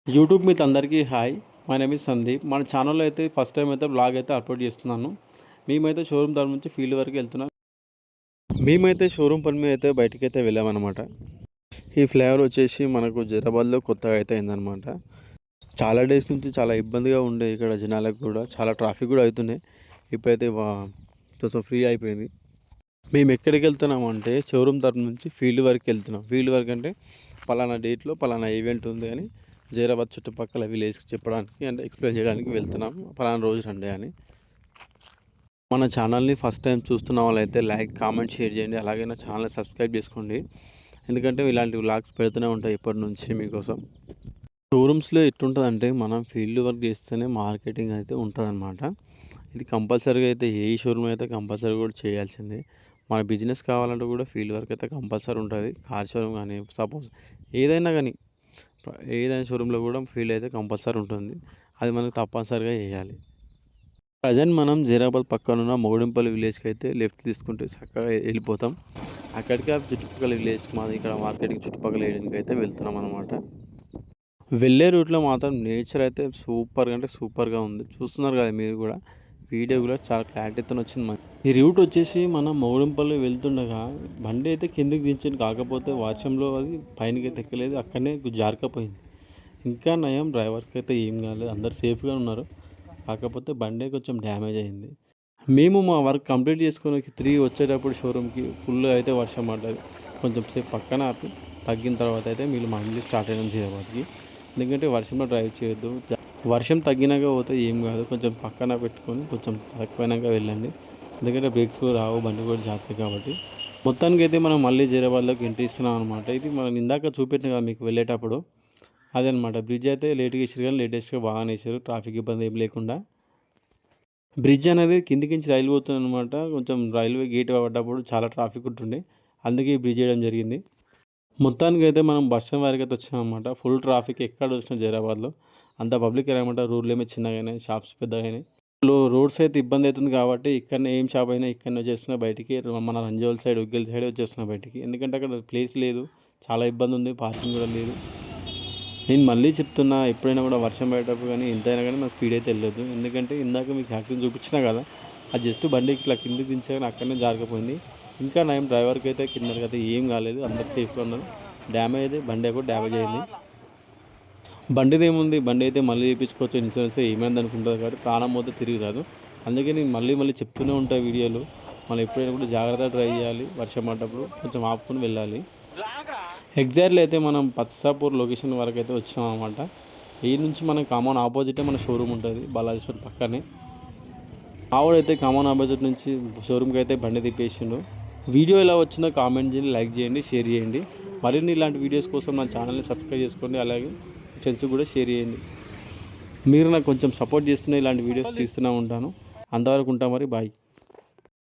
YouTube మీద అందరికీ hi. My name is Sandeep. మన ఛానల్లో అయితే ఫస్ట్ టైం అయితే వ్లాగ్ అయితే అప్లోడ్ చేస్తున్నాను. మేమైతే షోరూమ్ దగ్గర నుంచి ఫీల్డ్ వరకు వెళ్తున్నాం. మేమైతే షోరూమ్ పని మీద అయితే బయటకైతే వెళ్ళామన్నమాట. ఈ ఫ్లేవర్ వచ్చేసి మనకు జైరాబాద్లో కొత్తగా అయితే అయిందనమాట. చాలా డేస్ నుంచి చాలా ఇబ్బందిగా ఉండే ఇక్కడ జనాలకు కూడా చాలా ట్రాఫిక్ కూడా అవుతున్నాయి. ఇప్పుడైతే కొంచెం ఫ్రీ అయిపోయింది. మేము ఎక్కడికి వెళ్తున్నాం అంటే షోరూమ్ తరపు నుంచి ఫీల్డ్ వరకు వెళ్తున్నాం. ఫీల్డ్ వరకు అంటే పలానా డేట్లో పలానా ఈవెంట్ ఉంది అని జైరాబాద్ చుట్టుపక్కల విలేజ్కి చెప్పడానికి అంటే ఎక్స్ప్లెయిన్ చేయడానికి వెళ్తున్నాం. పలానా రోజు రండి అని. మన ఛానల్ని ఫస్ట్ టైం చూస్తున్న వాళ్ళైతే లైక్, కామెంట్, షేర్ చేయండి. అలాగే నా ఛానల్ని సబ్స్క్రైబ్ చేసుకోండి. ఎందుకంటే ఇలాంటి వ్లాగ్స్ పెడుతూనే ఉంటాయి ఇప్పటి నుంచి మీకోసం. షోరూమ్స్లో ఎట్లుంటుందంటే మనం ఫీల్డ్ వర్క్ చేస్తేనే మార్కెటింగ్ అయితే ఉంటుందన్నమాట. ఇది కంపల్సరీగా అయితే ఏ షోరూమ్ అయితే కంపల్సరీ కూడా చేయాల్సిందే. మన బిజినెస్ కావాలంటే కూడా ఫీల్డ్ వర్క్ అయితే కంపల్సరీ ఉంటుంది. కార్ షోరూమ్ కానీ సపోజ్ ఏదైనా కానీ ఏదైనా షోరూంలో కూడా ఫీల్డ్ అయితే కంపల్సరీ ఉంటుంది. అది మనకు తప్పనిసరిగా చేయాలి. ప్రజెంట్ మనం జైరాబాద్ పక్కనున్న మొగడింపల్లి విలేజ్కి అయితే లెఫ్ట్ తీసుకుంటే చక్కగా వెళ్ళిపోతాం. అక్కడికి ఆ చుట్టుపక్కల విలేజ్కి మాది ఇక్కడ మార్కెటింగ్ చుట్టుపక్కల ఏరియాకి అయితే వెళ్తున్నాం అనమాట. వెళ్ళే రూట్లో మాత్రం నేచర్ అయితే సూపర్గా అంటే సూపర్గా ఉంది. చూస్తున్నారు కదా మీరు కూడా. వీడియో కూడా చాలా క్లారిటీతో వచ్చింది మనకి. ఈ రూట్ వచ్చేసి మనం మొగడింపల్లి వెళ్తుండగా బండి అయితే కిందికి దించింది. కాకపోతే వర్షంలో అది పైనకి అయితే ఎక్కలేదు, అక్కడనే జారకపోయింది. ఇంకా నయం, డ్రైవర్స్కి అయితే ఏం కాలేదు, అందరు సేఫ్గా ఉన్నారు. కాకపోతే బండి కొంచెం డ్యామేజ్ అయింది. మేము మా వర్క్ కంప్లీట్ చేసుకొని 3 వచ్చేటప్పుడు షోరూమ్కి ఫుల్ అయితే వర్షం పడ్డది. కొంచెం సేపు పక్కన ఆపి తగ్గిన తర్వాత అయితే మీరు మళ్ళీ స్టార్ట్ అయినాం చేయడానికి. ఎందుకంటే వర్షంలో డ్రైవ్ చేయొద్దు. వర్షం తగ్గినాక పోతే ఏం కాదు, కొంచెం పక్కన పెట్టుకొని కొంచెం తక్కువైనాక వెళ్ళండి. ఎందుకంటే బ్రేక్స్ కూడా రావు, బండి కూడా జాగ్రత్త కాబట్టి. మొత్తానికి అయితే మనం మళ్ళీ జైరాబాద్లోకి ఎంట్రీ ఇస్తున్నాం అనమాట. ఇది మనం ఇందాక చూపెట్టిన కదా మీకు వెళ్ళేటప్పుడు అదనమాట. బ్రిడ్జ్ అయితే లేట్గా వేసారు కానీ లేటెస్ట్గా బాగానే వేసారు, ట్రాఫిక్ ఇబ్బంది ఏం లేకుండా. బ్రిడ్జ్ అనేది కిందికించి రైలు పోతుంది అనమాట. కొంచెం రైల్వే గేట్ పడ్డప్పుడు చాలా ట్రాఫిక్ ఉంటుండే, అందుకే ఈ బ్రిడ్జ్ చేయడం జరిగింది. మొత్తానికి అయితే మనం బస్ స్టాండ్ వరకు అయితే వచ్చామన్నమాట. ఫుల్ ట్రాఫిక్ ఎక్కడ వచ్చినా జైరాబాద్లో అంత పబ్లిక్ అనమాట. రోడ్లు ఏమో చిన్నగానే, షాప్స్ పెద్దగానే. రోడ్స్ అయితే ఇబ్బంది అవుతుంది కాబట్టి ఇక్కడనే ఏం షాప్ అయినా ఇక్కడనే వచ్చేస్తున్నా బయటికి. మన రంజోల్ సైడ్, ఉగ్గెల్ సైడ్ వచ్చేస్తున్నా బయటికి. ఎందుకంటే అక్కడ ప్లేస్ లేదు, చాలా ఇబ్బంది ఉంది, పార్కింగ్ కూడా లేదు. నేను మళ్ళీ చెప్తున్నా, ఎప్పుడైనా కూడా వర్షం పడేటప్పుడు కానీ ఎంతైనా కానీ మన స్పీడ్ అయితే వెళ్ళొద్దు. ఎందుకంటే ఇందాక మీకు యాక్సిడెంట్ చూపించినా కదా, అది జస్ట్ బండి ఇట్లా కిందకి దించగానే అక్కడనే జారిపోయింది. ఇంకా నయం, డ్రైవర్కి అయితే కిందకి అయితే ఏం కాలేదు, అందరు సేఫ్గా ఉన్నారు. డ్యామేజ్ అయితే బండి కూడా డ్యామేజ్ అయింది. బండిది ఏముంది, బండి అయితే మళ్ళీ చేయించుకోవచ్చు, ఇన్సూరెన్స్ ఏమైంది అనుకుంటుంది కాబట్టి ప్రాణం పోతే తిరిగి రాదు. అందుకే నేను మళ్ళీ చెప్తూనే ఉంటాను వీడియోలు. మళ్ళీ ఎప్పుడైనా కూడా జాగ్రత్తగా డ్రైవ్ చేయాలి, వర్షం పడ్డప్పుడు కొంచెం ఆపుకొని వెళ్ళాలి. ఎగ్జాక్ట్లీ అయితే మనం పత్సాపూర్ లొకేషన్ వరకు అయితే వచ్చాం అనమాట. ఈ నుంచి మనం కామన్ ఆపోజిటే మన షోరూమ్ ఉంటుంది, బాలాజీపేట పక్కనే. ఆవిడైతే కామన్ ఆపోజిట్ నుంచి షోరూమ్కి అయితే బండి తిప్పేసిండు. వీడియో ఎలా వచ్చిందో కామెంట్ చేయండి, లైక్ చేయండి, షేర్ చేయండి. మరిన్ని ఇలాంటి వీడియోస్ కోసం నా ఛానల్ని సబ్స్క్రైబ్ చేసుకోండి. అలాగే ఫ్రెండ్స్ కూడా షేర్ చేయండి. మీరు నాకు కొంచెం సపోర్ట్ చేస్తున్న ఇలాంటి వీడియోస్ తీస్తూనే ఉంటాను. అంతవరకు ఉంటాం, మరి బాయ్.